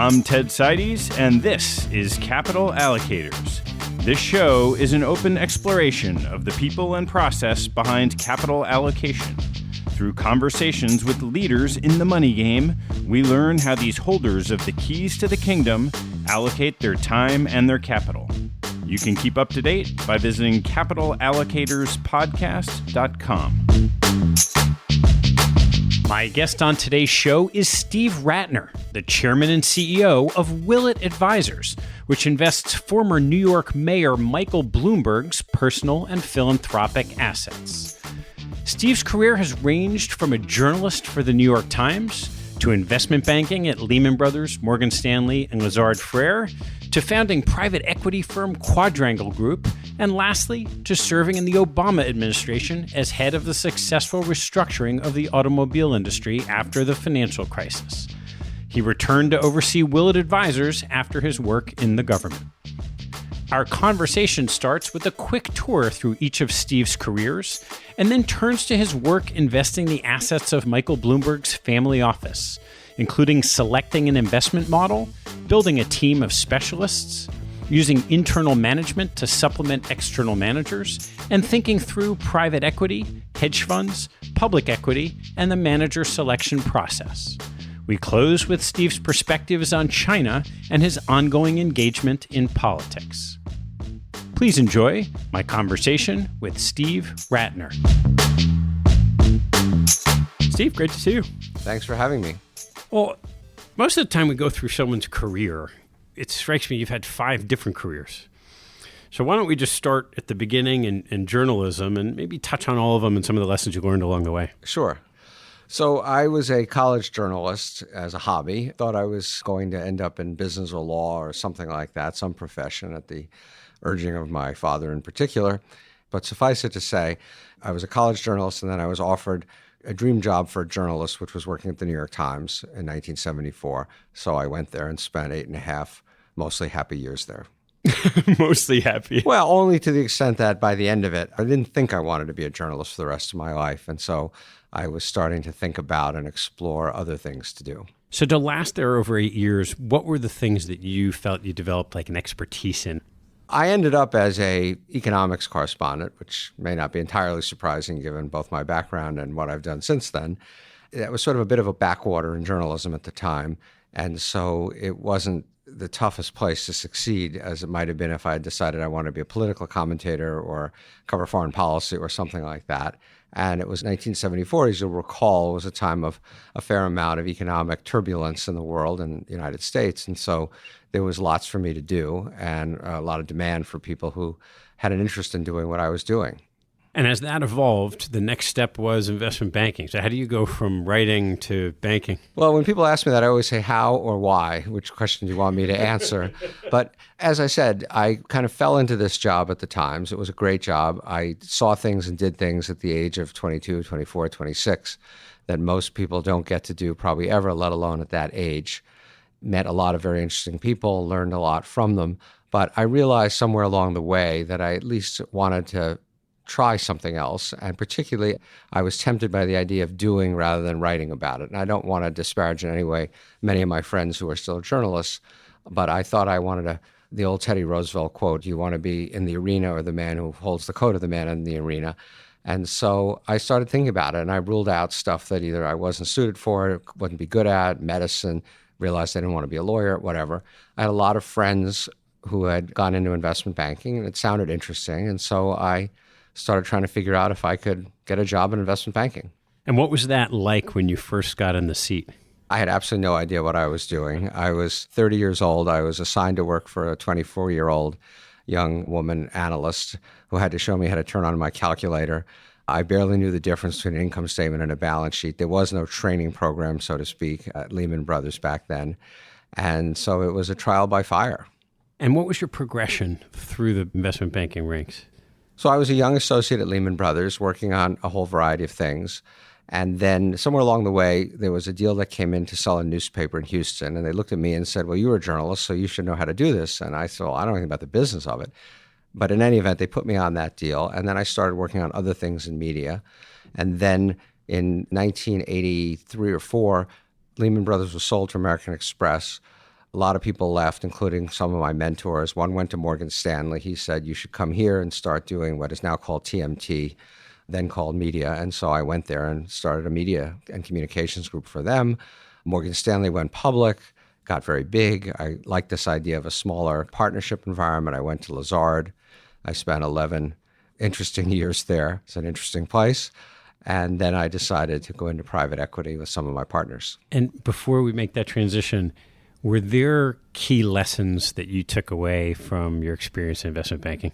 I'm Ted Seides, and this is Capital Allocators. This show is an open exploration of the people and process behind capital allocation. Through conversations with leaders in the money game, we learn how these holders of the keys to the kingdom allocate their time and their capital. You can keep up to date by visiting capitalallocatospodcast.com. My guest on today's show is Steve Rattner, the chairman and CEO of Willett Advisors, which invests former New York Mayor Michael Bloomberg's personal and philanthropic assets. Steve's career has ranged from a journalist for the New York Times to investment banking at Lehman Brothers, Morgan Stanley, and Lazard Frères, to founding private equity firm Quadrangle Group, and lastly, to serving in the Obama administration as head of the successful restructuring of the automobile industry after the financial crisis. He returned to oversee Willett Advisors after his work in the government. Our conversation starts with a quick tour through each of Steve's careers, and then turns to his work investing the assets of Michael Bloomberg's family office, including selecting an investment model, building a team of specialists, using internal management to supplement external managers, and thinking through private equity, hedge funds, public equity, and the manager selection process. We close with Steve's perspectives on China and his ongoing engagement in politics. Please enjoy my conversation with Steve Rattner. Steve, great to see you. Thanks for having me. Well, most of the time we go through someone's career, it strikes me you've had 5 different careers. So why don't we just start at the beginning in journalism and maybe touch on all of them and some of the lessons you learned along the way? Sure. So I was a college journalist as a hobby. Thought I was going to end up in business or law or something like that, some profession at the urging of my father in particular. But suffice it to say, I was a college journalist, and then I was offered a dream job for a journalist, which was working at the New York Times in 1974. So I went there and spent 8.5 mostly happy years there. Mostly happy. Well, only to the extent that by the end of it, I didn't think I wanted to be a journalist for the rest of my life. And so I was starting to think about and explore other things to do. So to last there over 8 years, what were the things that you felt you developed like an expertise in? I ended up as a economics correspondent, which may not be entirely surprising given both my background and what I've done since then. That was sort of a bit of a backwater in journalism at the time. And so it wasn't the toughest place to succeed as it might have been if I had decided I wanted to be a political commentator or cover foreign policy or something like that. And it was 1974, as you'll recall, was a time of a fair amount of economic turbulence in the world and the United States. And so there was lots for me to do and a lot of demand for people who had an interest in doing what I was doing. And as that evolved, the next step was investment banking. So how do you go from writing to banking? Well, when people ask me that, I always say how or why, which question do you want me to answer? But as I said, I kind of fell into this job at the Times. It was a great job. I saw things and did things at the age of 22, 24, 26 that most people don't get to do probably ever, let alone at that age. Met a lot of very interesting people, learned a lot from them. But I realized somewhere along the way that I at least wanted to try something else. And particularly, I was tempted by the idea of doing rather than writing about it. And I don't want to disparage in any way many of my friends who are still journalists, but I thought I wanted the old Teddy Roosevelt quote, you want to be in the arena or the man who holds the coat of the man in the arena. And so I started thinking about it, and I ruled out stuff that either I wasn't suited for, wouldn't be good at, medicine, realized I didn't want to be a lawyer, whatever. I had a lot of friends who had gone into investment banking, and it sounded interesting. And so I started trying to figure out if I could get a job in investment banking. And what was that like when you first got in the seat? I had absolutely no idea what I was doing. I was 30 years old. I was assigned to work for a 24-year-old young woman analyst who had to show me how to turn on my calculator. I barely knew the difference between an income statement and a balance sheet. There was no training program, so to speak, at Lehman Brothers back then. And so it was a trial by fire. And what was your progression through the investment banking ranks? So I was a young associate at Lehman Brothers working on a whole variety of things. And then somewhere along the way, there was a deal that came in to sell a newspaper in Houston. And they looked at me and said, well, you were a journalist, so you should know how to do this. And I said, well, I don't know anything about the business of it. But in any event, they put me on that deal. And then I started working on other things in media. And then in 1983 or 4, Lehman Brothers was sold to American Express. A lot of people left, including some of my mentors. One went to Morgan Stanley. He said, you should come here and start doing what is now called TMT, then called media. And so I went there and started a media and communications group for them. Morgan Stanley went public, got very big. I liked this idea of a smaller partnership environment. I went to Lazard. I spent 11 interesting years there. It's an interesting place. And then I decided to go into private equity with some of my partners. And before we make that transition, were there key lessons that you took away from your experience in investment banking?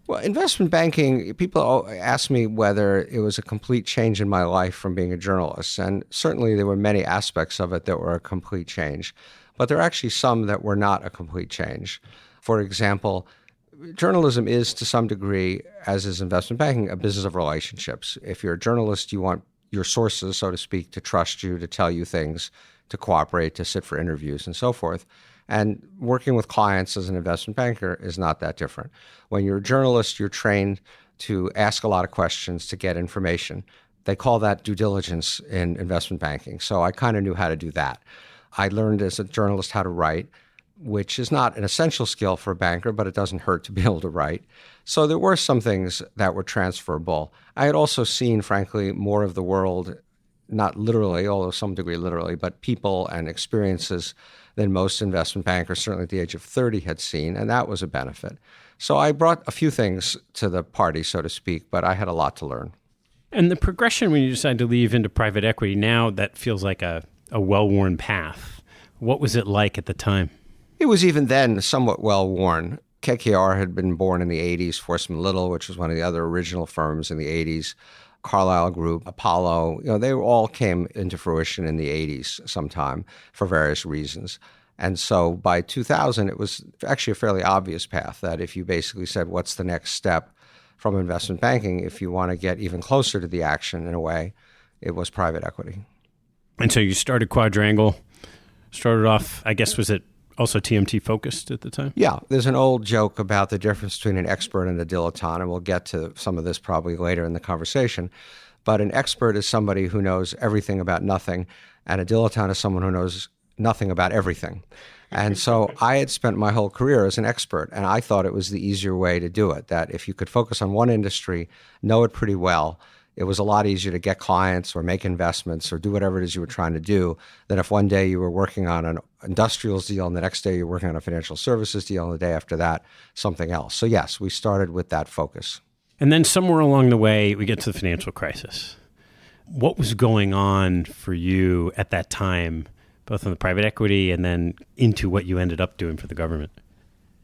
Well, investment banking, people ask me whether it was a complete change in my life from being a journalist. And certainly there were many aspects of it that were a complete change. But there are actually some that were not a complete change. For example, journalism is to some degree, as is investment banking, a business of relationships. If you're a journalist, you want your sources, so to speak, to trust you, to tell you things, to cooperate, to sit for interviews and so forth. And working with clients as an investment banker is not that different. When you're a journalist, you're trained to ask a lot of questions to get information. They call that due diligence in investment banking. So I kind of knew how to do that. I learned as a journalist how to write, which is not an essential skill for a banker, but it doesn't hurt to be able to write. So there were some things that were transferable. I had also seen, frankly, more of the world, not literally, although some degree literally, but people and experiences than most investment bankers, certainly at the age of 30, had seen, and that was a benefit. So I brought a few things to the party, so to speak, but I had a lot to learn. And the progression when you decided to leave into private equity, now that feels like a well-worn path. What was it like at the time? It was even then somewhat well-worn. KKR had been born in the 80s, Forstmann Little, which was one of the other original firms in the 80s, Carlyle Group, Apollo, they all came into fruition in the 80s sometime for various reasons. And so by 2000, it was actually a fairly obvious path that if you basically said, what's the next step from investment banking, if you want to get even closer to the action in a way, it was private equity. And so you started Quadrangle, started off, I guess, was it also TMT focused at the time? Yeah, there's an old joke about the difference between an expert and a dilettante, and we'll get to some of this probably later in the conversation. But an expert is somebody who knows everything about nothing, and a dilettante is someone who knows nothing about everything. And so I had spent my whole career as an expert, and I thought it was the easier way to do it, that if you could focus on one industry, know it pretty well, it was a lot easier to get clients or make investments or do whatever it is you were trying to do than if one day you were working on an industrials deal and the next day you're working on a financial services deal and the day after that, something else. So yes, we started with that focus. And then somewhere along the way, we get to the financial crisis. What was going on for you at that time, both on the private equity and then into what you ended up doing for the government?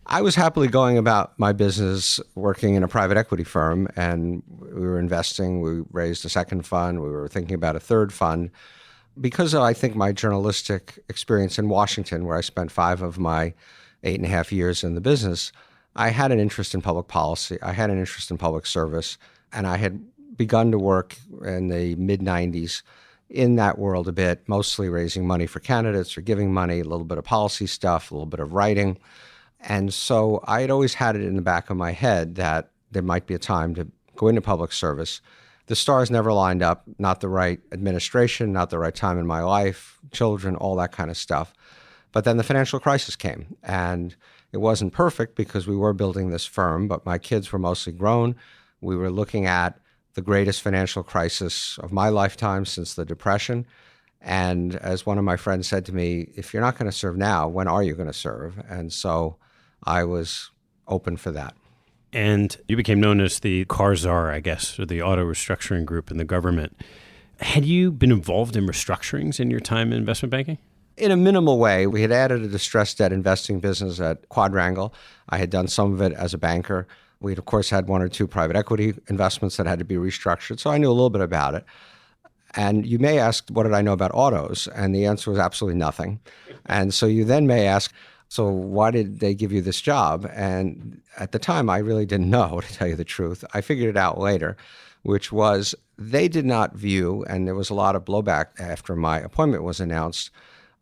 I was happily going about my business working in a private equity firm, and we were investing. We raised a second fund. We were thinking about a third fund. Because of, I think, my journalistic experience in Washington, where I spent 5 of my 8.5 years in the business, I had an interest in public policy. I had an interest in public service, and I had begun to work in the mid-'90s in that world a bit, mostly raising money for candidates or giving money, a little bit of policy stuff, a little bit of writing. And so I had always had it in the back of my head that there might be a time to go into public service. The stars never lined up, not the right administration, not the right time in my life, children, all that kind of stuff. But then the financial crisis came, and it wasn't perfect because we were building this firm, but my kids were mostly grown. We were looking at the greatest financial crisis of my lifetime since the Depression. And as one of my friends said to me, if you're not going to serve now, when are you going to serve? And so I was open for that. And you became known as the car czar, I guess, or the auto restructuring group in the government. Had you been involved in restructurings in your time in investment banking? In a minimal way. We had added a distressed debt investing business at Quadrangle. I had done some of it as a banker. We'd, of course, had 1 or 2 private equity investments that had to be restructured, so I knew a little bit about it. And you may ask, what did I know about autos? And the answer was absolutely nothing. And so you then may ask, so why did they give you this job? And at the time, I really didn't know, to tell you the truth. I figured it out later, which was they did not view, and there was a lot of blowback after my appointment was announced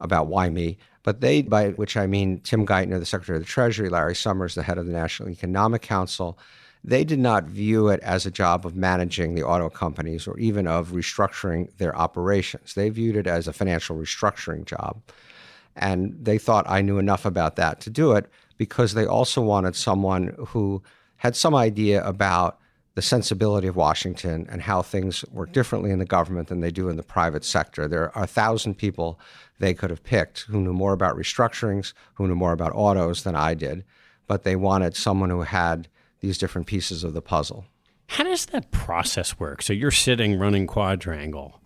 about why me, but they, by which I mean Tim Geithner, the Secretary of the Treasury, Larry Summers, the head of the National Economic Council, they did not view it as a job of managing the auto companies or even of restructuring their operations. They viewed it as a financial restructuring job. And they thought I knew enough about that to do it, because they also wanted someone who had some idea about the sensibility of Washington and how things work differently in the government than they do in the private sector. There are 1,000 people they could have picked who knew more about restructurings, who knew more about autos than I did, but they wanted someone who had these different pieces of the puzzle. How does that process work? So you're sitting running Quadrangle.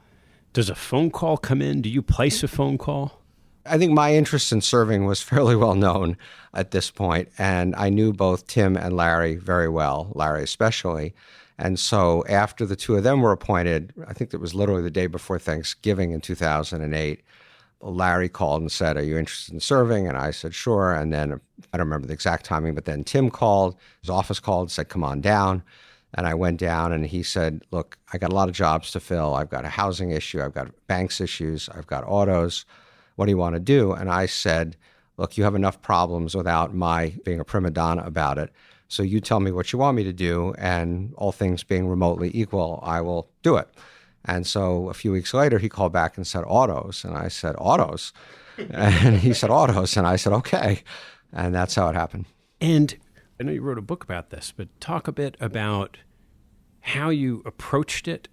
Does a phone call come in? Do you place a phone call? I think my interest in serving was fairly well known at this point, and I knew both Tim and Larry very well, Larry especially. And so after the two of them were appointed, I think it was literally the day before Thanksgiving in 2008, Larry called and said, "Are you interested in serving?" And I said, "Sure." And then I don't remember the exact timing, but then Tim called, his office called, said, "Come on down." And I went down and he said, "Look, I got a lot of jobs to fill. I've got a housing issue. I've got banks issues. I've got autos. What do you want to do?" And I said, "Look, you have enough problems without my being a prima donna about it. So you tell me what you want me to do, and all things being remotely equal, I will do it." And so a few weeks later, he called back and said, "Autos." And I said, "Autos?" And he said, "Autos." And I said, "Okay." And that's how it happened. And I know you wrote a book about this, but talk a bit about how you approached it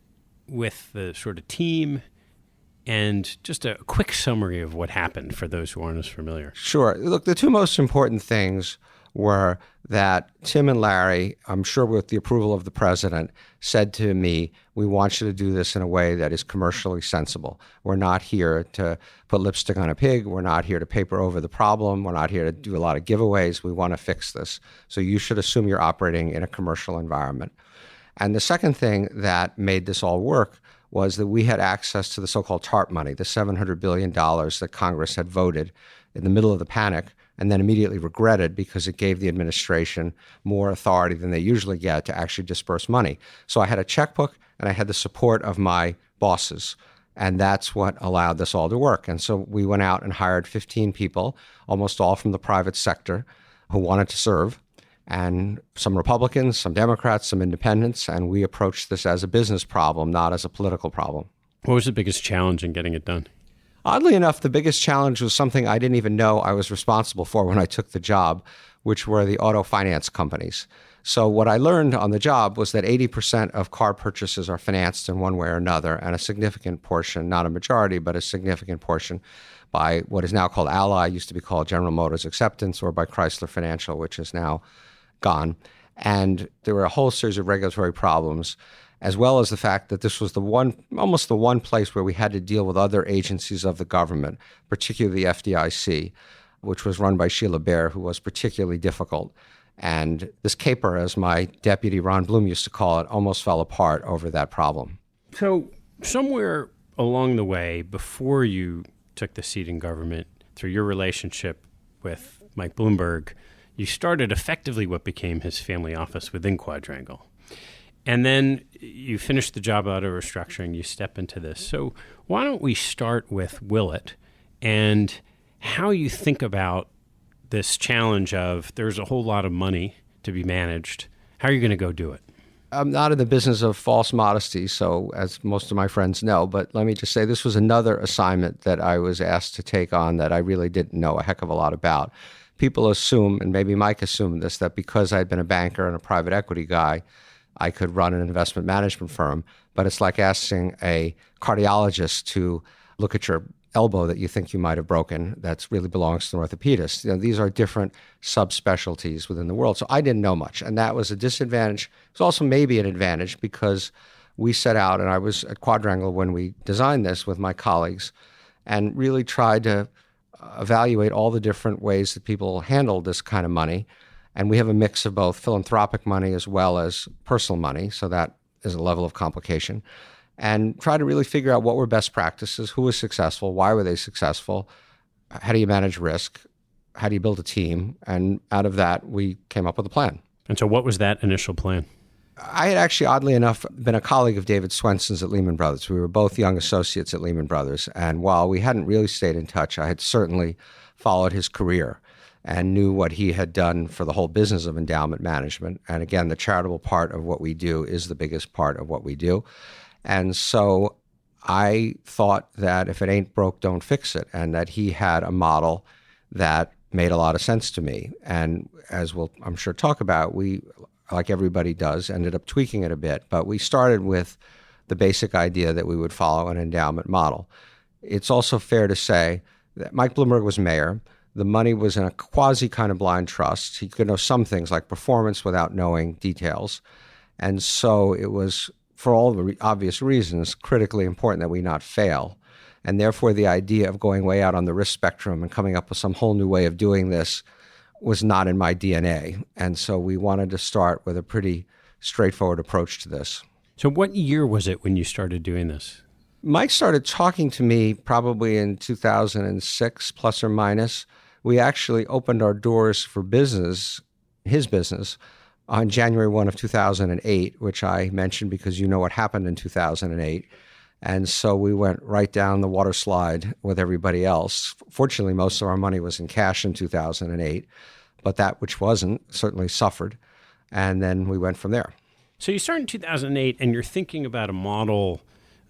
with the sort of team, and just a quick summary of what happened for those who aren't as familiar. Sure. Look, the two most important things were that Tim and Larry, I'm sure with the approval of the president, said to me, "We want you to do this in a way that is commercially sensible. We're not here to put lipstick on a pig. We're not here to paper over the problem. We're not here to do a lot of giveaways. We want to fix this. So you should assume you're operating in a commercial environment." And the second thing that made this all work was that we had access to the so-called TARP money, the $700 billion that Congress had voted in the middle of the panic and then immediately regretted, because it gave the administration more authority than they usually get to actually disperse money. So I had a checkbook and I had the support of my bosses. And that's what allowed this all to work. And so we went out and hired 15 people, almost all from the private sector, who wanted to serve. And some Republicans, some Democrats, some independents, and we approached this as a business problem, not as a political problem. What was the biggest challenge in getting it done? Oddly enough, the biggest challenge was something I didn't even know I was responsible for when I took the job, which were the auto finance companies. So what I learned on the job was that 80% of car purchases are financed in one way or another, and a significant portion, not a majority, but a significant portion, by what is now called Ally, used to be called General Motors Acceptance, or by Chrysler Financial, which is now gone. And there were a whole series of regulatory problems, as well as the fact that this was almost the one place where we had to deal with other agencies of the government, particularly the FDIC, which was run by Sheila Bair, who was particularly difficult. And this caper, as my deputy Ron Bloom used to call it, almost fell apart over that problem. So somewhere along the way, before you took the seat in government, through your relationship with Mike Bloomberg, you started effectively what became his family office within Quadrangle. And then you finished the job out of restructuring, you step into this. So why don't we start with Willett and how you think about this challenge of there's a whole lot of money to be managed. How are you going to go do it? I'm not in the business of false modesty, so as most of my friends know, but let me just say this was another assignment that I was asked to take on that I really didn't know a heck of a lot about. People assume, and maybe Mike assumed this, that because I'd been a banker and a private equity guy, I could run an investment management firm. But it's like asking a cardiologist to look at your elbow that you think you might have broken that really belongs to an orthopedist. You know, these are different subspecialties within the world. So I didn't know much, and that was a disadvantage. It was also maybe an advantage because we set out, and I was at Quadrangle when we designed this with my colleagues, and really tried to evaluate all the different ways that people handle this kind of money. And we have a mix of both philanthropic money as well as personal money, so that is a level of complication. And try to really figure out what were best practices, who was successful, why were they successful, how do you manage risk, how do you build a team, and out of that, we came up with a plan. And so what was that initial plan? I had actually, oddly enough, been a colleague of David Swenson's at Lehman Brothers. We were both young associates at Lehman Brothers, and while we hadn't really stayed in touch, I had certainly followed his career and knew what he had done for the whole business of endowment management. And again, the charitable part of what we do is the biggest part of what we do. And so I thought that if it ain't broke, don't fix it, and that he had a model that made a lot of sense to me. And as we'll, I'm sure, talk about, we, like everybody does, ended up tweaking it a bit. But we started with the basic idea that we would follow an endowment model. It's also fair to say that Mike Bloomberg was mayor. The money was in a quasi kind of blind trust. He could know some things like performance without knowing details. And so it was, for all the obvious reasons, critically important that we not fail. And therefore, the idea of going way out on the risk spectrum and coming up with some whole new way of doing this was not in my DNA. And so we wanted to start with a pretty straightforward approach to this. So what year was it when you started doing this? Mike started talking to me probably in 2006, plus or minus. We actually opened our doors for business, his business, on January 1 of 2008, which I mentioned because you know what happened in 2008. And so we went right down the water slide with everybody else. Fortunately, most of our money was in cash in 2008, but that which wasn't certainly suffered. And then we went from there. So you start in 2008, and you're thinking about a model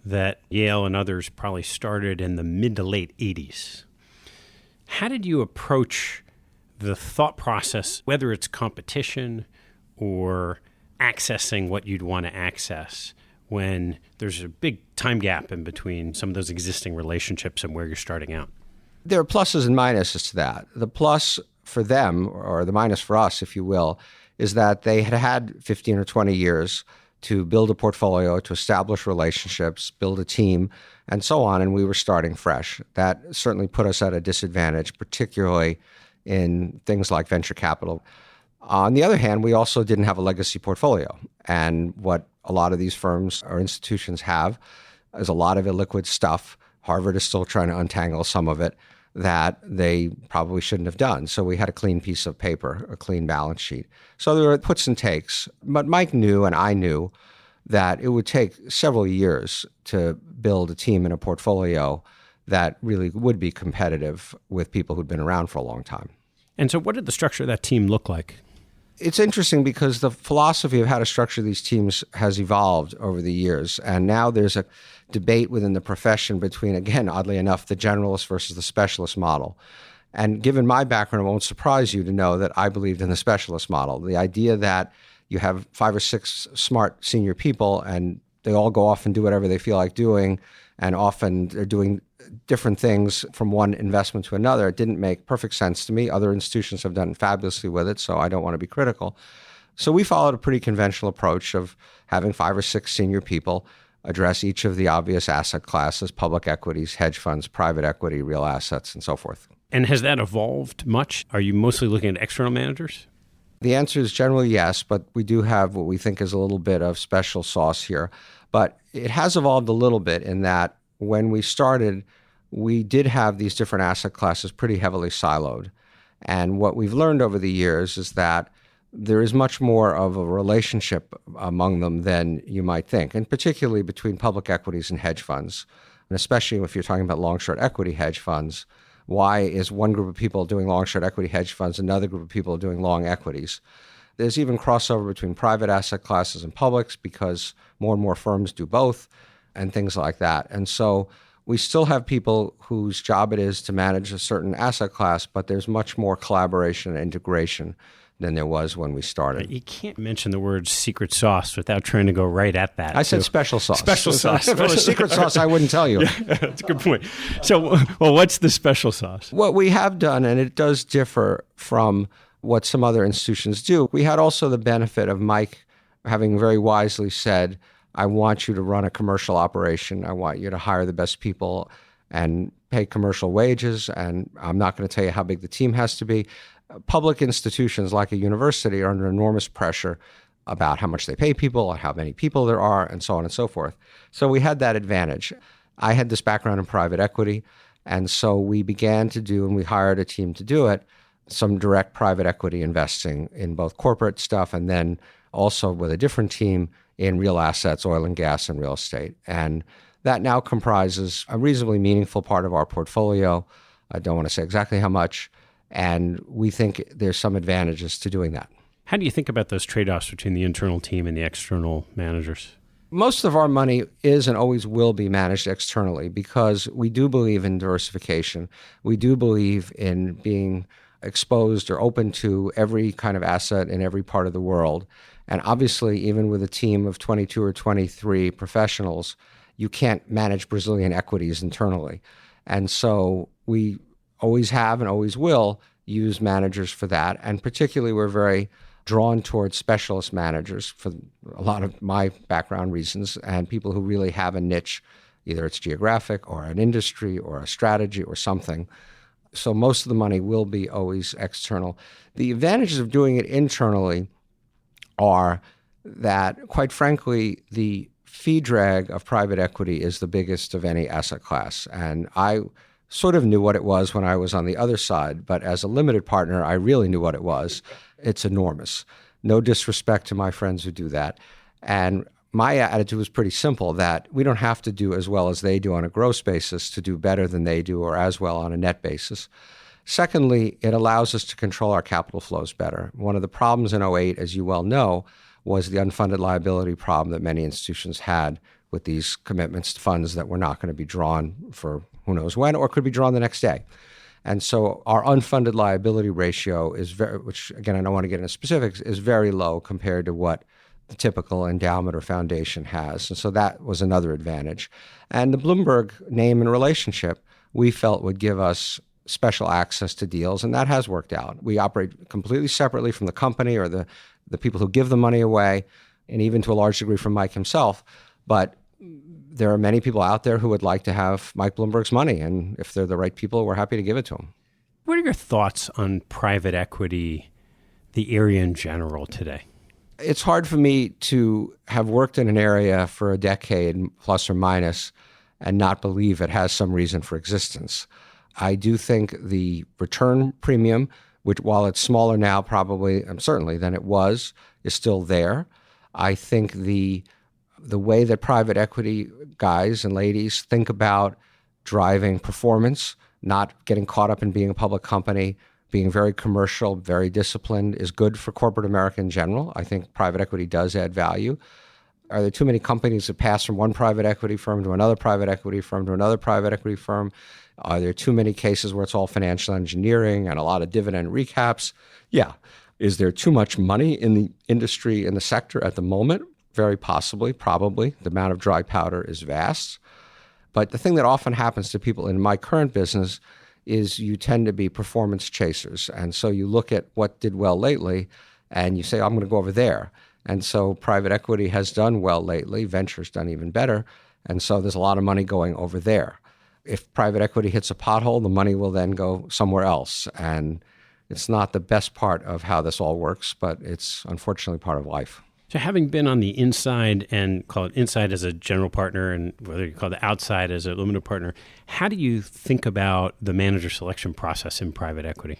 that Yale and others probably started in the mid to late 80s. How did you approach the thought process, whether it's competition or accessing what you'd want to access, when there's a big time gap in between some of those existing relationships and where you're starting out? There are pluses and minuses to that. The plus for them, or the minus for us, if you will, is that they had had 15 or 20 years to build a portfolio, to establish relationships, build a team, and so on, and we were starting fresh. That certainly put us at a disadvantage, particularly in things like venture capital. On the other hand, we also didn't have a legacy portfolio. And what a lot of these firms or institutions have is a lot of illiquid stuff. Harvard is still trying to untangle some of it that they probably shouldn't have done. So we had a clean piece of paper, a clean balance sheet. So there were puts and takes. But Mike knew, and I knew, that it would take several years to build a team and a portfolio that really would be competitive with people who'd been around for a long time. And so what did the structure of that team look like? It's interesting because the philosophy of how to structure these teams has evolved over the years. And now there's a debate within the profession between, again, oddly enough, the generalist versus the specialist model. And given my background, it won't surprise you to know that I believed in the specialist model. The idea that you have 5 or 6 smart senior people and they all go off and do whatever they feel like doing, and often they're doing different things from one investment to another. It didn't make perfect sense to me. Other institutions have done fabulously with it, so I don't want to be critical. So we followed a pretty conventional approach of having 5 or 6 senior people address each of the obvious asset classes: public equities, hedge funds, private equity, real assets, and so forth. And has that evolved much? Are you mostly looking at external managers? The answer is generally yes, but we do have what we think is a little bit of special sauce here. But it has evolved a little bit in that when we started, we did have these different asset classes pretty heavily siloed. And what we've learned over the years is that there is much more of a relationship among them than you might think, and particularly between public equities and hedge funds. And especially if you're talking about long-short equity hedge funds, why is one group of people doing long-short equity hedge funds, another group of people doing long equities? There's even crossover between private asset classes and publics because more and more firms do both and things like that. And so we still have people whose job it is to manage a certain asset class, but there's much more collaboration and integration than there was when we started. You can't mention the word secret sauce without trying to go right at that. I said special sauce. Special sauce. If it was secret sauce, I wouldn't tell you. Yeah, that's a good point. So, well, what's the special sauce? What we have done, and it does differ from what some other institutions do, we had also the benefit of Mike having very wisely said, I want you to run a commercial operation. I want you to hire the best people and pay commercial wages. And I'm not going to tell you how big the team has to be. Public institutions like a university are under enormous pressure about how much they pay people, how many people there are, and so on and so forth. So we had that advantage. I had this background in private equity, and so we began to do, and we hired a team to do it, some direct private equity investing in both corporate stuff and then also with a different team in real assets, oil and gas, and real estate. And that now comprises a reasonably meaningful part of our portfolio. I don't want to say exactly how much. And we think there's some advantages to doing that. How do you think about those trade-offs between the internal team and the external managers? Most of our money is and always will be managed externally because we do believe in diversification. We do believe in being exposed or open to every kind of asset in every part of the world. And obviously, even with a team of 22 or 23 professionals, you can't manage Brazilian equities internally. And so we always have and always will use managers for that. And particularly, we're very drawn towards specialist managers for a lot of my background reasons and people who really have a niche, either it's geographic or an industry or a strategy or something. So most of the money will be always external. The advantages of doing it internally are that, quite frankly, the fee drag of private equity is the biggest of any asset class. And I sort of knew what it was when I was on the other side, but as a limited partner, I really knew what it was. It's enormous. No disrespect to my friends who do that. And my attitude was pretty simple, that we don't have to do as well as they do on a gross basis to do better than they do or as well on a net basis. Secondly, it allows us to control our capital flows better. One of the problems in '08, as you well know, was the unfunded liability problem that many institutions had with these commitments to funds that were not going to be drawn for who knows when, or could be drawn the next day. And so our unfunded liability ratio is very, which again, I don't want to get into specifics, is very low compared to what the typical endowment or foundation has. And so that was another advantage. And the Bloomberg name and relationship, we felt would give us special access to deals, and that has worked out. We operate completely separately from the company or the people who give the money away, and even to a large degree from Mike himself. But there are many people out there who would like to have Mike Bloomberg's money, and if they're the right people, we're happy to give it to them. What are your thoughts on private equity, the area in general today? It's hard for me to have worked in an area for a decade, plus or minus, and not believe it has some reason for existence. I do think the return premium, which while it's smaller now probably, certainly than it was, is still there. I think the way that private equity guys and ladies think about driving performance, not getting caught up in being a public company, being very commercial, very disciplined, is good for corporate America in general. I think private equity does add value. Are there too many companies that pass from one private equity firm to another private equity firm to another private equity firm? Are there too many cases where it's all financial engineering and a lot of dividend recaps? Yeah. Is there too much money in the industry, in the sector at the moment? Very possibly, probably. The amount of dry powder is vast. But the thing that often happens to people in my current business is you tend to be performance chasers. And so you look at what did well lately and you say, I'm going to go over there. And so private equity has done well lately. Venture's done even better. And so there's a lot of money going over there. If private equity hits a pothole, the money will then go somewhere else. And it's not the best part of how this all works, but it's unfortunately part of life. So having been on the inside, and call it inside as a general partner, and whether you call it outside as a limited partner, how do you think about the manager selection process in private equity?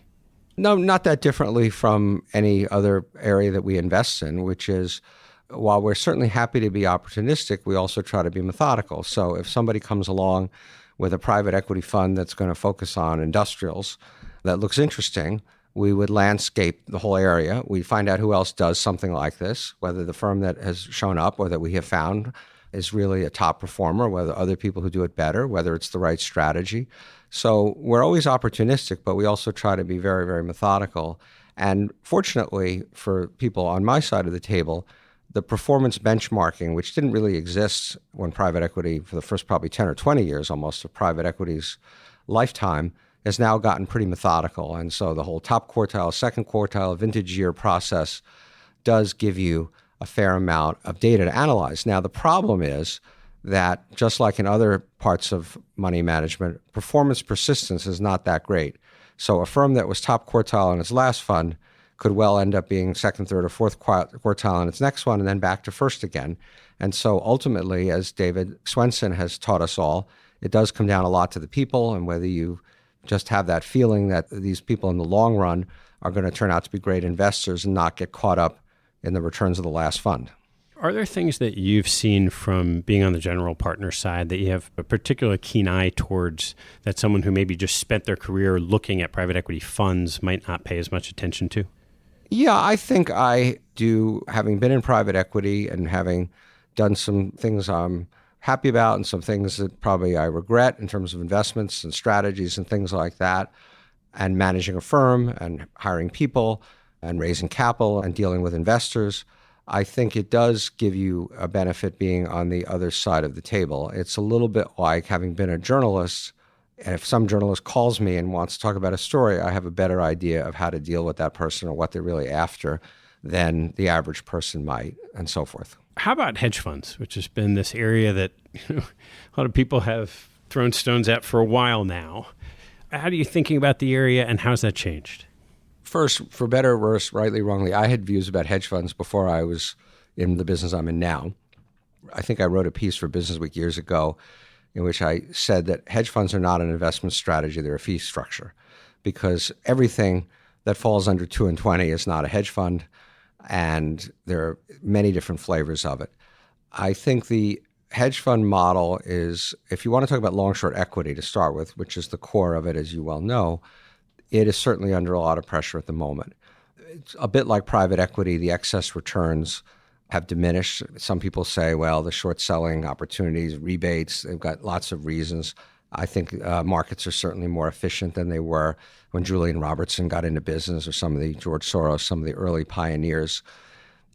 No, not that differently from any other area that we invest in, which is, while we're certainly happy to be opportunistic, we also try to be methodical. So if somebody comes along with a private equity fund that's going to focus on industrials that looks interesting, we would landscape the whole area. We find out who else does something like this, whether the firm that has shown up or that we have found is really a top performer, whether other people who do it better, whether it's the right strategy. So we're always opportunistic, but we also try to be very, very methodical. And fortunately for people on my side of the table, the performance benchmarking, which didn't really exist when private equity, for the first probably 10 or 20 years almost of private equity's lifetime, has now gotten pretty methodical. And so the whole top quartile, second quartile, vintage year process does give you a fair amount of data to analyze. Now, the problem is that just like in other parts of money management, performance persistence is not that great. So a firm that was top quartile in its last fund could well end up being second, third, or fourth quartile in its next one and then back to first again. And so ultimately, as David Swensen has taught us all, it does come down a lot to the people and whether you just have that feeling that these people in the long run are going to turn out to be great investors and not get caught up in the returns of the last fund. Are there things that you've seen from being on the general partner side that you have a particular keen eye towards that someone who maybe just spent their career looking at private equity funds might not pay as much attention to? Yeah, I think I do, having been in private equity and having done some things I'm happy about and some things that probably I regret in terms of investments and strategies and things like that, and managing a firm and hiring people and raising capital and dealing with investors. I think it does give you a benefit being on the other side of the table. It's a little bit like having been a journalist. And if some journalist calls me and wants to talk about a story, I have a better idea of how to deal with that person or what they're really after than the average person might, and so forth. How about hedge funds, which has been this area that a lot of people have thrown stones at for a while now? How are you thinking about the area, and how's that changed? First, for better or worse, rightly, wrongly, I had views about hedge funds before I was in the business I'm in now. I think I wrote a piece for Business Week years ago in which I said that hedge funds are not an investment strategy, they're a fee structure, because everything that falls under 2 and 20 is not a hedge fund, and there are many different flavors of it. I think the hedge fund model is, if you want to talk about long-short equity to start with, which is the core of it, as you well know, it is certainly under a lot of pressure at the moment. It's a bit like private equity. The excess returns have diminished. Some people say, well, the short selling opportunities, rebates, they've got lots of reasons. I think markets are certainly more efficient than they were when Julian Robertson got into business, or some of the George Soros, some of the early pioneers.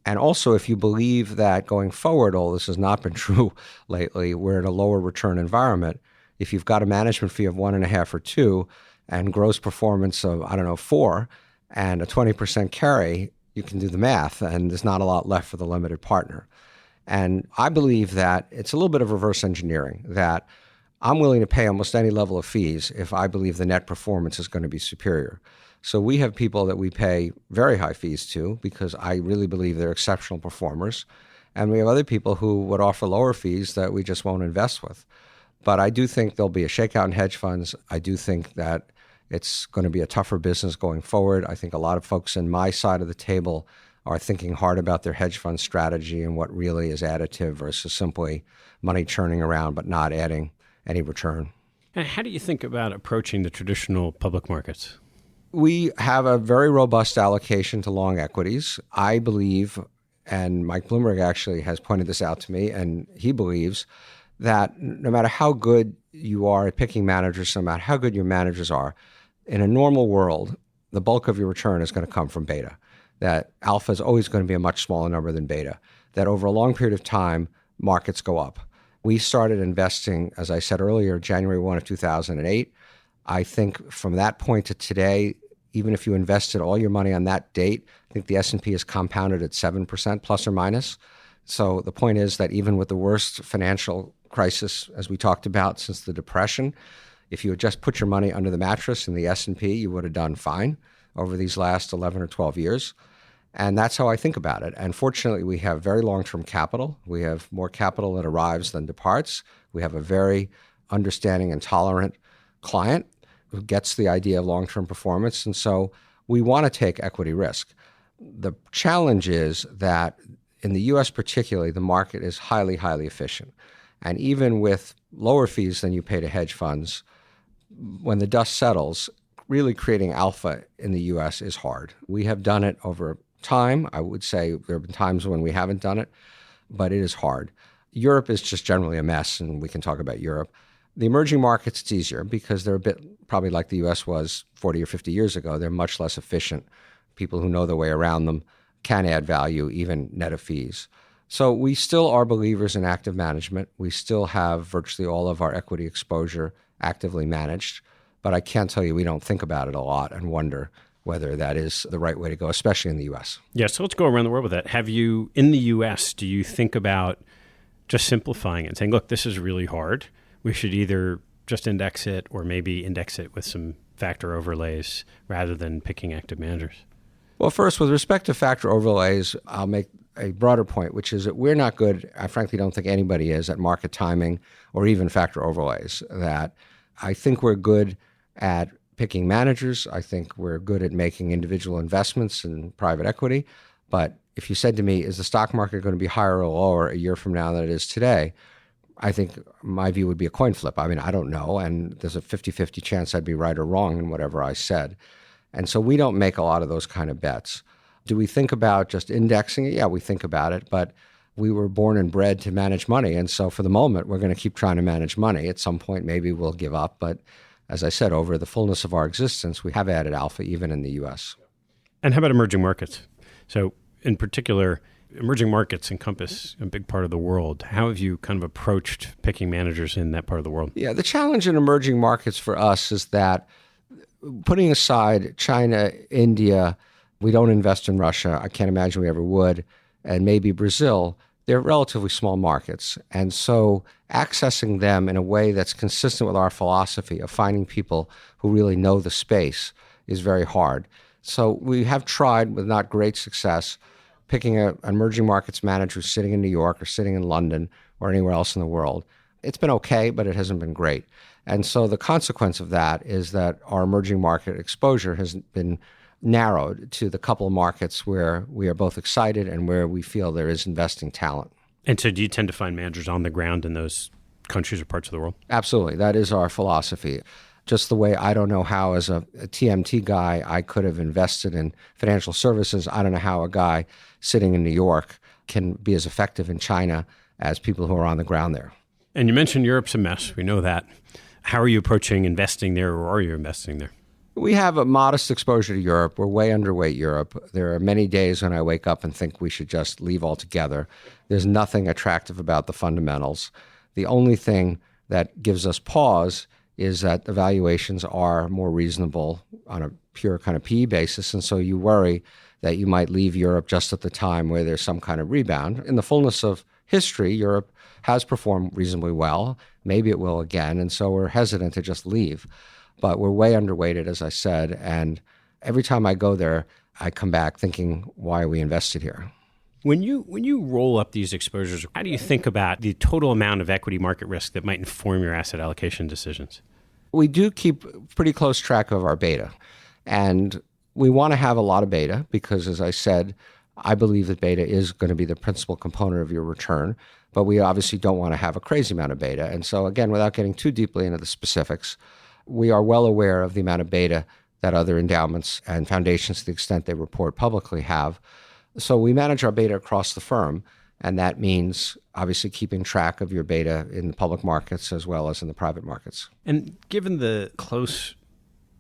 And also, if you believe that going forward, all this has not been true lately, we're in a lower return environment. If you've got a management fee of 1.5 or 2, and gross performance of, 4, and a 20% carry, you can do the math, and there's not a lot left for the limited partner. And I believe that it's a little bit of reverse engineering, that I'm willing to pay almost any level of fees if I believe the net performance is going to be superior. So we have people that we pay very high fees to because I really believe they're exceptional performers. And we have other people who would offer lower fees that we just won't invest with. But I do think there'll be a shakeout in hedge funds. I do think that it's going to be a tougher business going forward. I think a lot of folks in my side of the table are thinking hard about their hedge fund strategy and what really is additive versus simply money churning around but not adding any return. And how do you think about approaching the traditional public markets? We have a very robust allocation to long equities. I believe, and Mike Bloomberg actually has pointed this out to me, and he believes that no matter how good you are at picking managers, no matter how good your managers are, in a normal world, the bulk of your return is going to come from beta. That alpha is always going to be a much smaller number than beta. That over a long period of time, markets go up. We started investing, as I said earlier, January 1 of 2008. I think from that point to today, even if you invested all your money on that date, I think the S&P is compounded at 7% plus or minus. So the point is that even with the worst financial crisis, as we talked about since the Depression, if you had just put your money under the mattress in the S&P, you would have done fine over these last 11 or 12 years. And that's how I think about it. And fortunately, we have very long-term capital. We have more capital that arrives than departs. We have a very understanding and tolerant client who gets the idea of long-term performance. And so we want to take equity risk. The challenge is that in the U.S. particularly, the market is highly, highly efficient. And even with lower fees than you pay to hedge funds, when the dust settles, really creating alpha in the U.S. is hard. We have done it over time. I would say there have been times when we haven't done it, but it is hard. Europe is just generally a mess, and we can talk about Europe. The emerging markets, it's easier because they're a bit probably like the U.S. was 40 or 50 years ago. They're much less efficient. People who know their way around them can add value, even net of fees. So we still are believers in active management. We still have virtually all of our equity exposure actively managed. But I can't tell you we don't think about it a lot and wonder whether that is the right way to go, especially in the U.S. Yeah, so let's go around the world with that. Have you, in the U.S., do you think about just simplifying it and saying, look, this is really hard. We should either just index it or maybe index it with some factor overlays rather than picking active managers? Well, first, with respect to factor overlays, I'll make a broader point, which is that we're not good, I frankly don't think anybody is, at market timing or even factor overlays. That I think we're good at picking managers. I think we're good at making individual investments in private equity. But if you said to me, is the stock market going to be higher or lower a year from now than it is today? I think my view would be a coin flip. I mean, I don't know. And there's a 50-50 chance I'd be right or wrong in whatever I said. And so we don't make a lot of those kind of bets. Do we think about just indexing it? Yeah, we think about it. But we were born and bred to manage money. And so for the moment, we're going to keep trying to manage money. At some point, maybe we'll give up. But as I said, over the fullness of our existence, we have added alpha even in the U.S. And how about emerging markets? So in particular, emerging markets encompass a big part of the world. How have you kind of approached picking managers in that part of the world? Yeah, the challenge in emerging markets for us is that putting aside China, India, we don't invest in Russia. I can't imagine we ever would. And maybe Brazil, they're relatively small markets. And so accessing them in a way that's consistent with our philosophy of finding people who really know the space is very hard. So we have tried with not great success picking an emerging markets manager who's sitting in New York or sitting in London or anywhere else in the world. It's been okay, but it hasn't been great. And so the consequence of that is that our emerging market exposure has been narrowed to the couple of markets where we are both excited and where we feel there is investing talent. And so do you tend to find managers on the ground in those countries or parts of the world? Absolutely. That is our philosophy. Just the way I don't know how, as a TMT guy, I could have invested in financial services, I don't know how a guy sitting in New York can be as effective in China as people who are on the ground there. And you mentioned Europe's a mess. We know that. How are you approaching investing there, or are you investing there? We have a modest exposure to Europe. We're way underweight Europe. There are many days when I wake up and think we should just leave altogether. There's nothing attractive about the fundamentals. The only thing that gives us pause is that the valuations are more reasonable on a pure kind of PE basis. And so you worry that you might leave Europe just at the time where there's some kind of rebound. In the fullness of history, Europe has performed reasonably well. Maybe it will again. And so we're hesitant to just leave. But we're way underweighted, as I said. And every time I go there, I come back thinking, why are we invested here? When you roll up these exposures, how do you think about the total amount of equity market risk that might inform your asset allocation decisions? We do keep pretty close track of our beta. And we want to have a lot of beta because, as I said, I believe that beta is going to be the principal component of your return. But we obviously don't want to have a crazy amount of beta. And so, again, without getting too deeply into the specifics, we are well aware of the amount of beta that other endowments and foundations, to the extent they report publicly, have. So we manage our beta across the firm, and that means obviously keeping track of your beta in the public markets as well as in the private markets. And given the close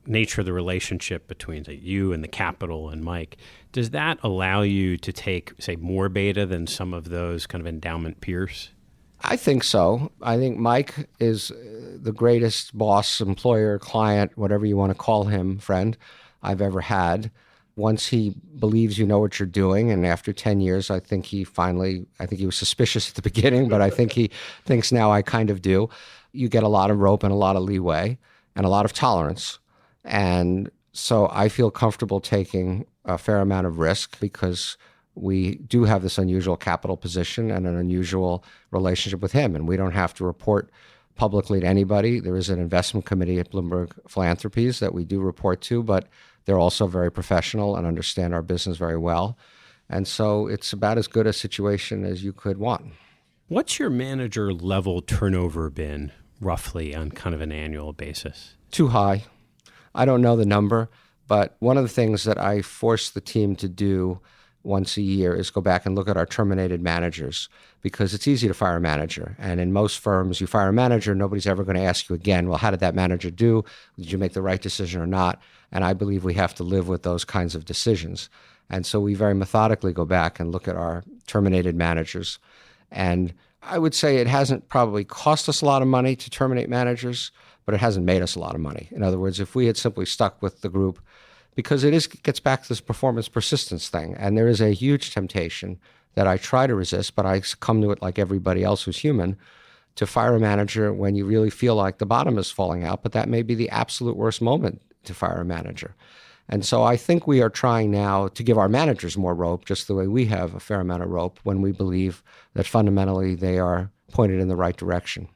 nature of the relationship between, say, you and the capital and Mike, does that allow you to take, say, more beta than some of those kind of endowment peers? I think so. I think Mike is the greatest boss, employer, client, whatever you want to call him, friend I've ever had. Once he believes you know what you're doing, and after 10 years, I think he was suspicious at the beginning, but I think he thinks now I kind of do. You get a lot of rope and a lot of leeway and a lot of tolerance. And so I feel comfortable taking a fair amount of risk because we do have this unusual capital position and an unusual relationship with him, and we don't have to report publicly to anybody. There is an investment committee at Bloomberg Philanthropies that we do report to, but they're also very professional and understand our business very well. And so it's about as good a situation as you could want. What's your manager level turnover been roughly on kind of an annual basis? Too high. I don't know the number, but one of the things that I force the team to do once a year is go back and look at our terminated managers, because it's easy to fire a manager. And in most firms, you fire a manager, nobody's ever going to ask you again, well, how did that manager do? Did you make the right decision or not? And I believe we have to live with those kinds of decisions. And so we very methodically go back and look at our terminated managers. And I would say it hasn't probably cost us a lot of money to terminate managers, but it hasn't made us a lot of money. In other words, if we had simply stuck with the group, because gets back to this performance persistence thing. And there is a huge temptation that I try to resist, but I come to it like everybody else who's human, to fire a manager when you really feel like the bottom is falling out. But that may be the absolute worst moment to fire a manager. And so I think we are trying now to give our managers more rope, just the way we have a fair amount of rope when we believe that fundamentally they are pointed in the right direction.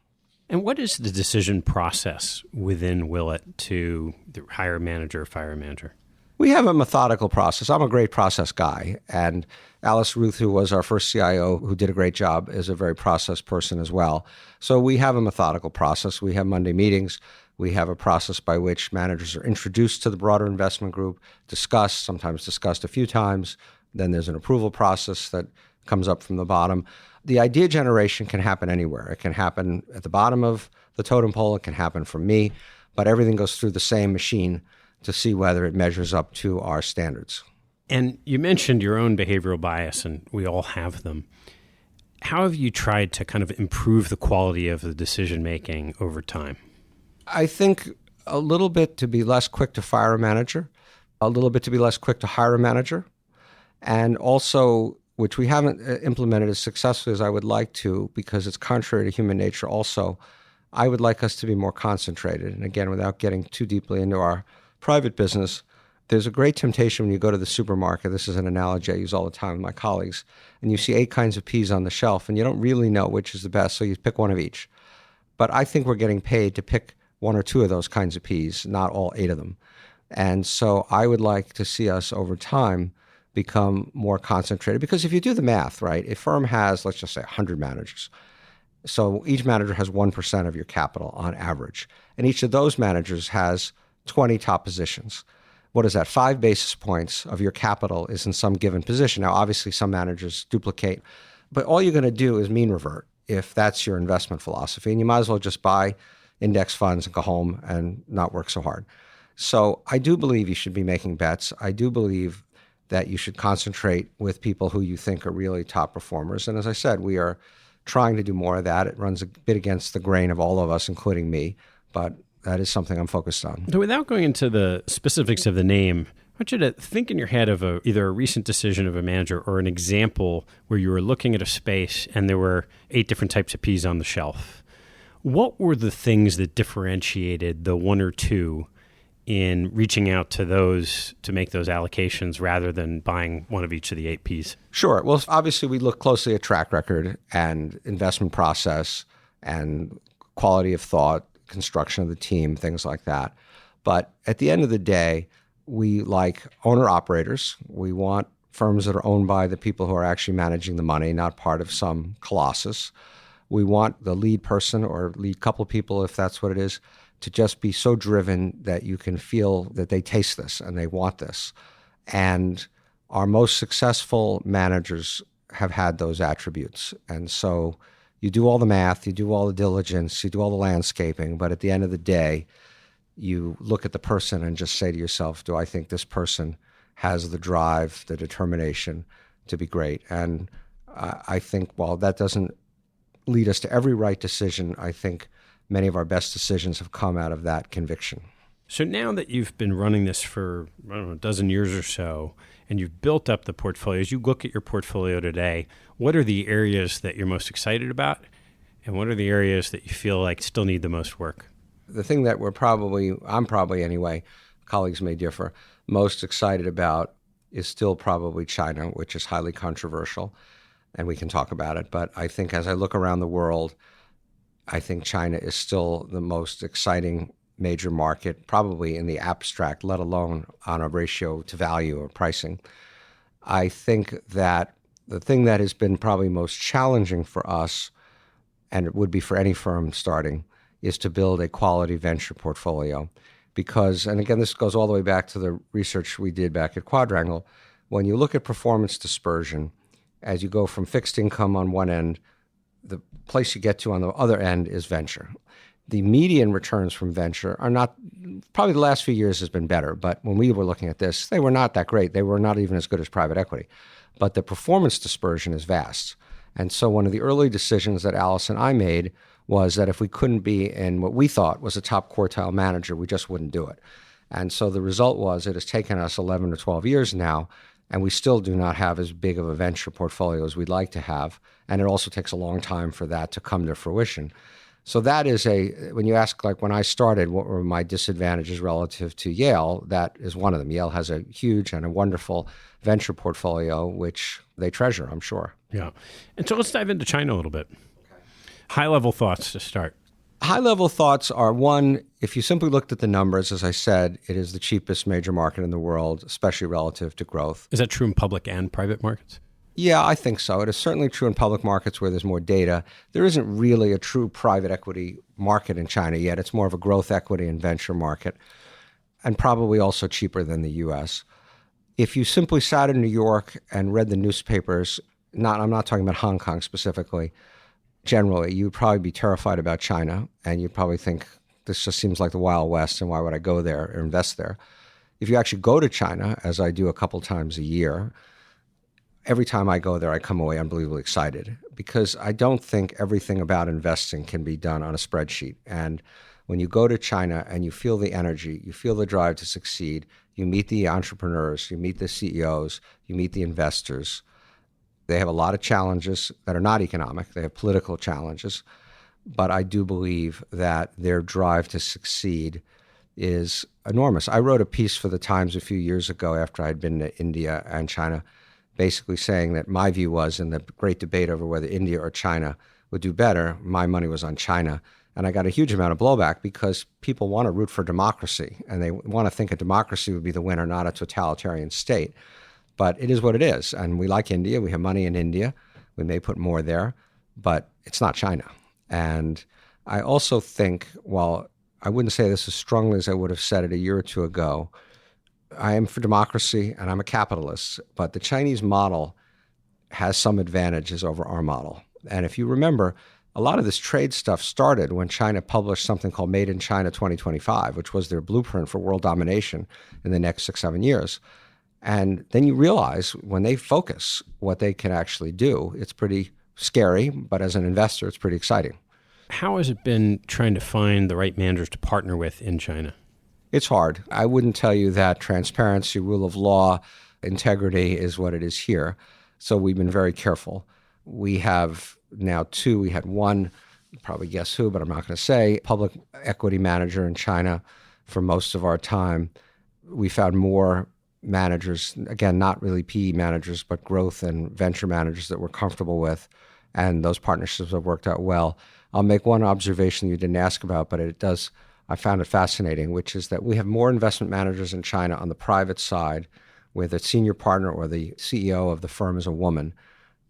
And what is the decision process within Willett to hire a manager or fire a manager? We have a methodical process. I'm a great process guy. And Alice Ruth, who was our first CIO, who did a great job, is a very process person as well. So we have a methodical process. We have Monday meetings. We have a process by which managers are introduced to the broader investment group, sometimes discussed a few times. Then there's an approval process that comes up from the bottom. the idea generation can happen anywhere. It can happen at the bottom of the totem pole. It can happen from me, but everything goes through the same machine to see whether it measures up to our standards. And you mentioned your own behavioral bias, and we all have them. How have you tried to kind of improve the quality of the decision-making over time? I think a little bit to be less quick to fire a manager, a little bit to be less quick to hire a manager, and also, which we haven't implemented as successfully as I would like to because it's contrary to human nature also, I would like us to be more concentrated. And again, without getting too deeply into our private business, there's a great temptation when you go to the supermarket. This is an analogy I use all the time with my colleagues. And you see 8 kinds of peas on the shelf, and you don't really know which is the best, so you pick one of each. But I think we're getting paid to pick 1 or 2 of those kinds of peas, not all 8 of them. And so I would like to see us over time become more concentrated. Because if you do the math, right, a firm has, let's just say, 100 managers. So each manager has 1% of your capital on average. And each of those managers has 20 top positions. What is that? 5 basis points of your capital is in some given position. Now, obviously, some managers duplicate, but all you're going to do is mean revert if that's your investment philosophy. And you might as well just buy index funds and go home and not work so hard. So I do believe you should be making bets. I do believe that you should concentrate with people who you think are really top performers. And as I said, we are trying to do more of that. It runs a bit against the grain of all of us, including me, but that is something I'm focused on. So without going into the specifics of the name, I want you to think in your head of either a recent decision of a manager or an example where you were looking at a space and there were 8 different types of peas on the shelf. What were the things that differentiated the 1 or 2 in reaching out to those to make those allocations rather than buying one of each of the 8 peas? Sure. Well, obviously, we look closely at track record and investment process and quality of thought, construction of the team, things like that. But at the end of the day, we like owner-operators. We want firms that are owned by the people who are actually managing the money, not part of some colossus. We want the lead person or lead couple people, if that's what it is, to just be so driven that you can feel that they taste this and they want this. And our most successful managers have had those attributes. And so you do all the math, you do all the diligence, you do all the landscaping, but at the end of the day, you look at the person and just say to yourself, do I think this person has the drive, the determination to be great? And I think while that doesn't lead us to every right decision, I think many of our best decisions have come out of that conviction. So now that you've been running this for, I don't know, a dozen years or so, and you've built up the portfolio, as you look at your portfolio today, what are the areas that you're most excited about? And what are the areas that you feel like still need the most work? The thing that I'm probably anyway, colleagues may differ, most excited about is still probably China, which is highly controversial, and we can talk about it. But I think as I look around the world, I think China is still the most exciting major market, probably in the abstract, let alone on a ratio to value or pricing. I think that the thing that has been probably most challenging for us, and it would be for any firm starting, is to build a quality venture portfolio. Because, and again, this goes all the way back to the research we did back at Quadrangle, when you look at performance dispersion, as you go from fixed income on one end, the place you get to on the other end is venture. The median returns from venture are not, probably the last few years has been better, but when we were looking at this, they were not that great. They were not even as good as private equity. But the performance dispersion is vast. And so one of the early decisions that Alice and I made was that if we couldn't be in what we thought was a top quartile manager, we just wouldn't do it. And so the result was it has taken us 11 or 12 years now, and we still do not have as big of a venture portfolio as we'd like to have. And it also takes a long time for that to come to fruition. So that is when you ask, like when I started, what were my disadvantages relative to Yale, that is one of them. Yale has a huge and a wonderful venture portfolio, which they treasure, I'm sure. Yeah. And so let's dive into China a little bit. Okay. High-level thoughts to start. High-level thoughts are, one, if you simply looked at the numbers, as I said, it is the cheapest major market in the world, especially relative to growth. Is that true in public and private markets? Yeah, I think so. It is certainly true in public markets where there's more data. There isn't really a true private equity market in China yet. It's more of a growth equity and venture market, and probably also cheaper than the U.S. If you simply sat in New York and read the newspapers, I'm not talking about Hong Kong specifically. Generally, you'd probably be terrified about China, and you'd probably think this just seems like the Wild West, and why would I go there or invest there? If you actually go to China, as I do a couple times a year, every time I go there, I come away unbelievably excited because I don't think everything about investing can be done on a spreadsheet. And when you go to China and you feel the energy, you feel the drive to succeed, you meet the entrepreneurs, you meet the CEOs, you meet the investors. They have a lot of challenges that are not economic. They have political challenges. But I do believe that their drive to succeed is enormous. I wrote a piece for the Times a few years ago after I'd been to India and China, basically saying that my view was, in the great debate over whether India or China would do better, my money was on China. And I got a huge amount of blowback because people want to root for democracy, and they want to think a democracy would be the winner, not a totalitarian state. But it is what it is. And we like India. We have money in India. We may put more there, but it's not China. And I also think, while I wouldn't say this as strongly as I would have said it a year or two ago, I am for democracy and I'm a capitalist, but the Chinese model has some advantages over our model. And if you remember, a lot of this trade stuff started when China published something called Made in China 2025, which was their blueprint for world domination in the next 6-7 years. And then you realize when they focus what they can actually do, it's pretty scary, but as an investor, it's pretty exciting. How has it been trying to find the right managers to partner with in China? It's hard. I wouldn't tell you that transparency, rule of law, integrity is what it is here. So we've been very careful. We have now two. We had one, you probably guess who, but I'm not going to say, public equity manager in China for most of our time. We found more managers, again, not really PE managers, but growth and venture managers that we're comfortable with. And those partnerships have worked out well. I'll make one observation you didn't ask about, but I found it fascinating, which is that we have more investment managers in China on the private side where the senior partner or the CEO of the firm is a woman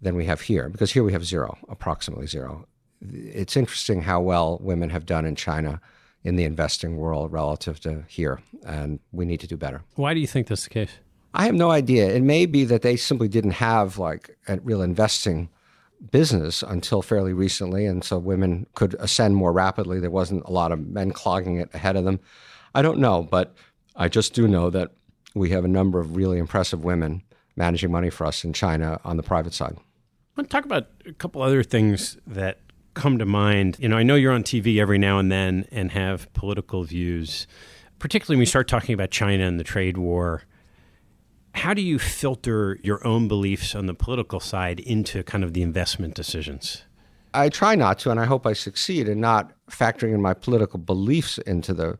than we have here, because here we have zero, approximately zero. It's interesting how well women have done in China in the investing world relative to here, and we need to do better. Why do you think that's the case? I have no idea. It may be that they simply didn't have like a real investing business until fairly recently, and so women could ascend more rapidly. There wasn't a lot of men clogging it ahead of them. I don't know, but I just do know that we have a number of really impressive women managing money for us in China on the private side. I want to talk about a couple other things that come to mind. I know you're on TV every now and then and have political views, particularly when we start talking about China and the trade war. How do you filter your own beliefs on the political side into kind of the investment decisions? I try not to, and I hope I succeed in not factoring in my political beliefs into the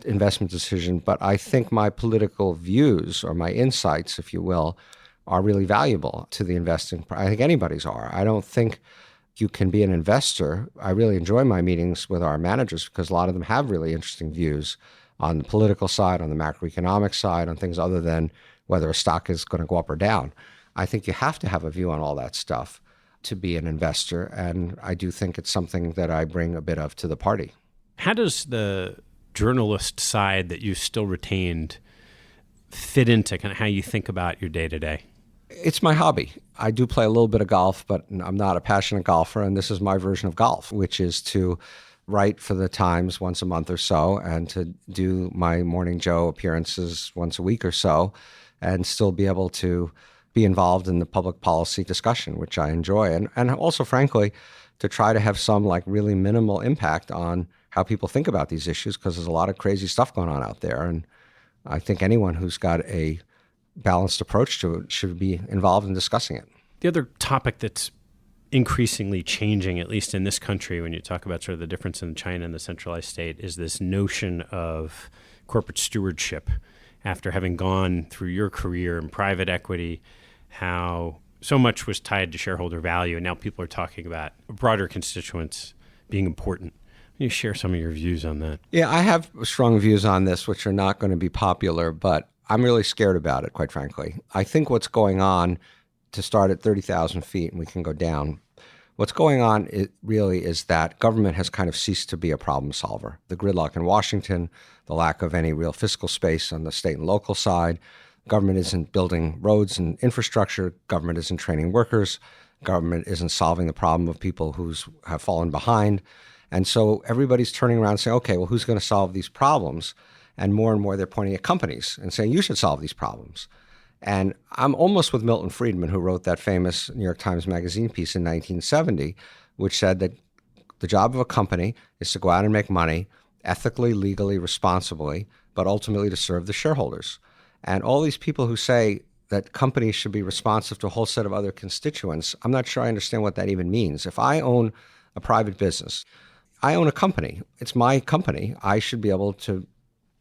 investment decision, but I think my political views or my insights, if you will, are really valuable to the investing. I think anybody's are. I don't think you can be an investor. I really enjoy my meetings with our managers because a lot of them have really interesting views on the political side, on the macroeconomic side, on things other than whether a stock is going to go up or down. I think you have to have a view on all that stuff to be an investor, and I do think it's something that I bring a bit of to the party. How does the journalist side that you still retained fit into kind of how you think about your day-to-day? It's my hobby. I do play a little bit of golf, but I'm not a passionate golfer, and this is my version of golf, which is to write for the Times once a month or so and to do my Morning Joe appearances once a week or so and still be able to be involved in the public policy discussion, which I enjoy. And also, frankly, to try to have some like really minimal impact on how people think about these issues, because there's a lot of crazy stuff going on out there. And I think anyone who's got a balanced approach to it should be involved in discussing it. The other topic that's increasingly changing, at least in this country, when you talk about sort of the difference in China and the centralized state, is this notion of corporate stewardship. After having gone through your career in private equity, how so much was tied to shareholder value, and now people are talking about broader constituents being important. Can you share some of your views on that? Yeah, I have strong views on this, which are not going to be popular, but I'm really scared about it, quite frankly. I think what's going on, to start at 30,000 feet, and we can go down, what's going on really is that government has kind of ceased to be a problem solver. The gridlock in Washington, the lack of any real fiscal space on the state and local side, Government isn't building roads and infrastructure. Government isn't training workers. Government isn't solving the problem of people who have fallen behind. And so everybody's turning around and saying, okay, well, who's going to solve these problems? And more they're pointing at companies and saying, you should solve these problems. And I'm almost with Milton Friedman, who wrote that famous New York Times Magazine piece in 1970, which said that the job of a company is to go out and make money ethically, legally, responsibly, but ultimately to serve the shareholders. And all these people who say that companies should be responsive to a whole set of other constituents, I'm not sure I understand what that even means. If I own a private business, I own a company. It's my company. I should be able to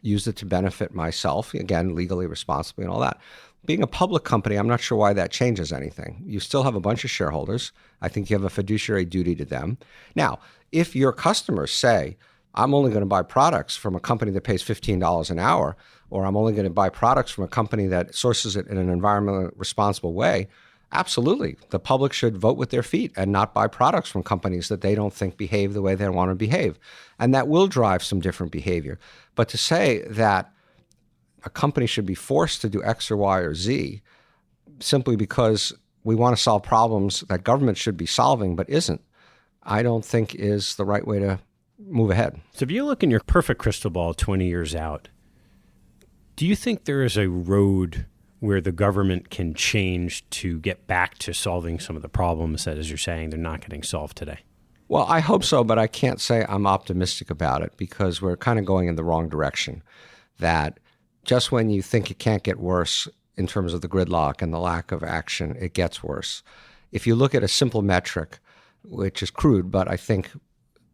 use it to benefit myself, again, legally, responsibly, and all that. Being a public company, I'm not sure why that changes anything. You still have a bunch of shareholders. I think you have a fiduciary duty to them. Now, if your customers say, I'm only going to buy products from a company that pays $15 an hour, or I'm only going to buy products from a company that sources it in an environmentally responsible way, absolutely. The public should vote with their feet and not buy products from companies that they don't think behave the way they want to behave. And that will drive some different behavior. But to say that a company should be forced to do X or Y or Z simply because we want to solve problems that government should be solving but isn't, I don't think is the right way to move ahead. So if you look in your perfect crystal ball 20 years out, do you think there is a road where the government can change to get back to solving some of the problems that, as you're saying, they're not getting solved today? Well, I hope so, but I can't say I'm optimistic about it because we're kind of going in the wrong direction. That just when you think it can't get worse in terms of the gridlock and the lack of action, it gets worse. If you look at a simple metric, which is crude, but I think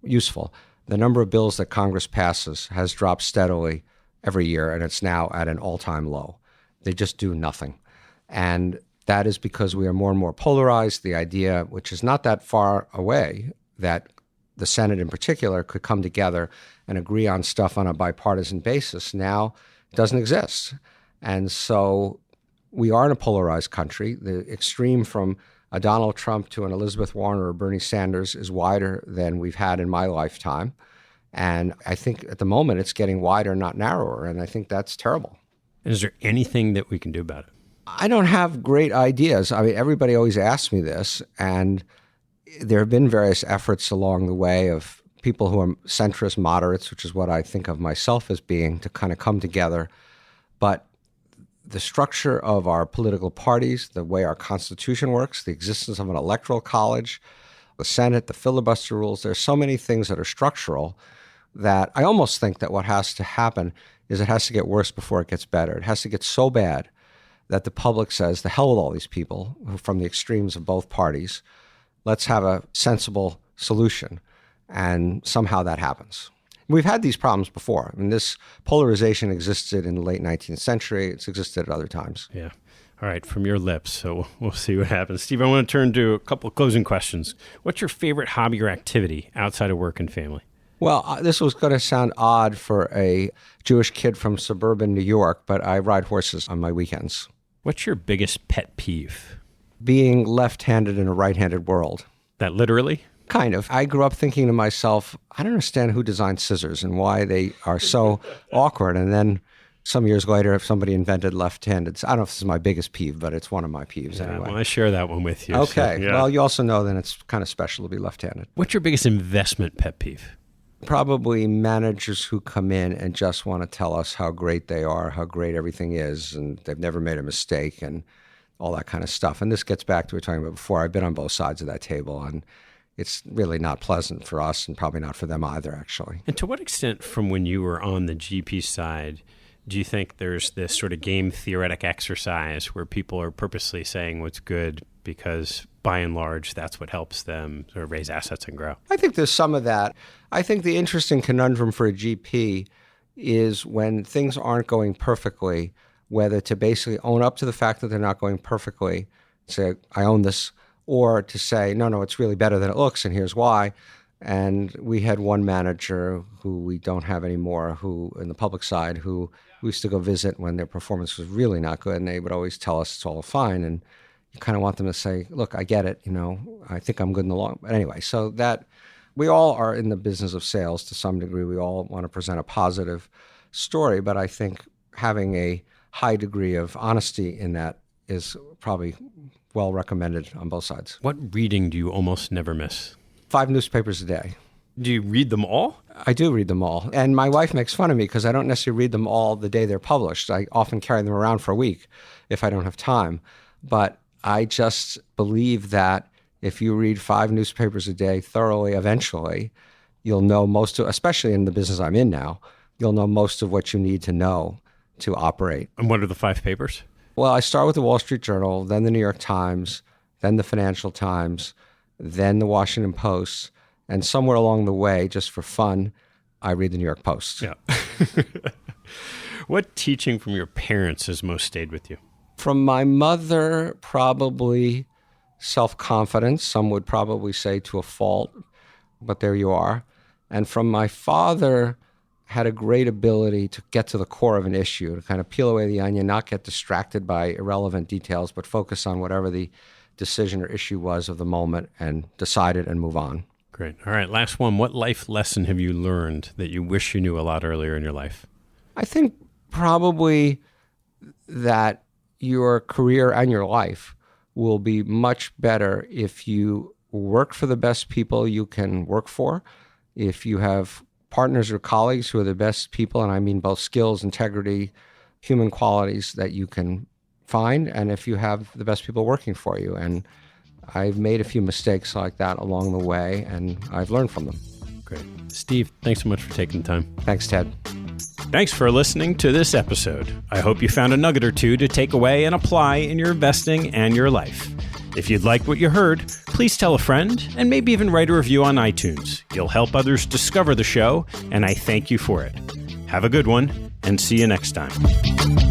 useful, the number of bills that Congress passes has dropped steadily every year, and it's now at an all-time low. They just do nothing. And that is because we are more and more polarized. The idea, which is not that far away, that the Senate in particular could come together and agree on stuff on a bipartisan basis, now doesn't exist. And so we are in a polarized country. The extreme from a Donald Trump to an Elizabeth Warren or a Bernie Sanders is wider than we've had in my lifetime. And I think at the moment it's getting wider, not narrower. And I think that's terrible. Is there anything that we can do about it? I don't have great ideas. I mean, everybody always asks me this. And there have been various efforts along the way of people who are centrist moderates, which is what I think of myself as being, to kind of come together. But the structure of our political parties, the way our Constitution works, the existence of an electoral college, the Senate, the filibuster rules, there's so many things that are structural that I almost think that what has to happen is it has to get worse before it gets better. It has to get so bad that the public says, the hell with all these people from the extremes of both parties. Let's have a sensible solution. And somehow that happens. We've had these problems before. I mean, this polarization existed in the late 19th century. It's existed at other times. Yeah. All right. From your lips. So we'll see what happens. Steve, I want to turn to a couple of closing questions. What's your favorite hobby or activity outside of work and family? Well, this was going to sound odd for a Jewish kid from suburban New York, but I ride horses on my weekends. What's your biggest pet peeve? Being left-handed in a right-handed world. That literally? Kind of. I grew up thinking to myself, I don't understand who designed scissors and why they are so awkward. And then some years later, if somebody invented left-handed, I don't know if this is my biggest peeve, but it's one of my peeves anyway. Well, I share that one with you. Okay. So, yeah. Well, you also know that it's kind of special to be left-handed. What's your biggest investment pet peeve? Probably managers who come in and just want to tell us how great they are, how great everything is, and they've never made a mistake and all that kind of stuff. And this gets back to what we were talking about before. I've been on both sides of that table, and it's really not pleasant for us and probably not for them either, actually. And to what extent from when you were on the GP side, do you think there's this sort of game theoretic exercise where people are purposely saying what's good because by and large that's what helps them sort of raise assets and grow? I think there's some of that. I think the interesting conundrum for a GP is when things aren't going perfectly, whether to basically own up to the fact that they're not going perfectly, say, I own this, or to say, no, it's really better than it looks, and here's why. And we had one manager who we don't have anymore, who in the public side, who we used to go visit when their performance was really not good, and they would always tell us it's all fine. And you kind of want them to say, look, I get it, I think I'm good in the long. But anyway, so that we all are in the business of sales to some degree. We all want to present a positive story, but I think having a high degree of honesty in that is probably well recommended on both sides. What reading do you almost never miss? 5 newspapers a day. Do you read them all? I do read them all. And my wife makes fun of me because I don't necessarily read them all the day they're published. I often carry them around for a week if I don't have time. But I just believe that if you read 5 newspapers a day thoroughly, eventually, you'll know most of, especially in the business I'm in now, you'll know most of what you need to know to operate. And what are the 5 papers? Well, I start with the Wall Street Journal, then the New York Times, then the Financial Times, then the Washington Post, and somewhere along the way, just for fun, I read the New York Post. Yeah. What teaching from your parents has most stayed with you? From my mother, probably self-confidence. Some would probably say to a fault, but there you are. And from my father, had a great ability to get to the core of an issue, to kind of peel away the onion, not get distracted by irrelevant details, but focus on whatever the decision or issue was of the moment and decide it and move on. Great. All right, last one. What life lesson have you learned that you wish you knew a lot earlier in your life? I think probably that your career and your life will be much better if you work for the best people you can work for, if you have partners or colleagues who are the best people, and I mean both skills, integrity, human qualities that you can find, and if you have the best people working for you. And I've made a few mistakes like that along the way, and I've learned from them. Great. Steve, thanks so much for taking the time. Thanks, Ted. Thanks for listening to this episode. I hope you found a nugget or two to take away and apply in your investing and your life. If you'd like what you heard, please tell a friend and maybe even write a review on iTunes. You'll help others discover the show, and I thank you for it. Have a good one, and see you next time.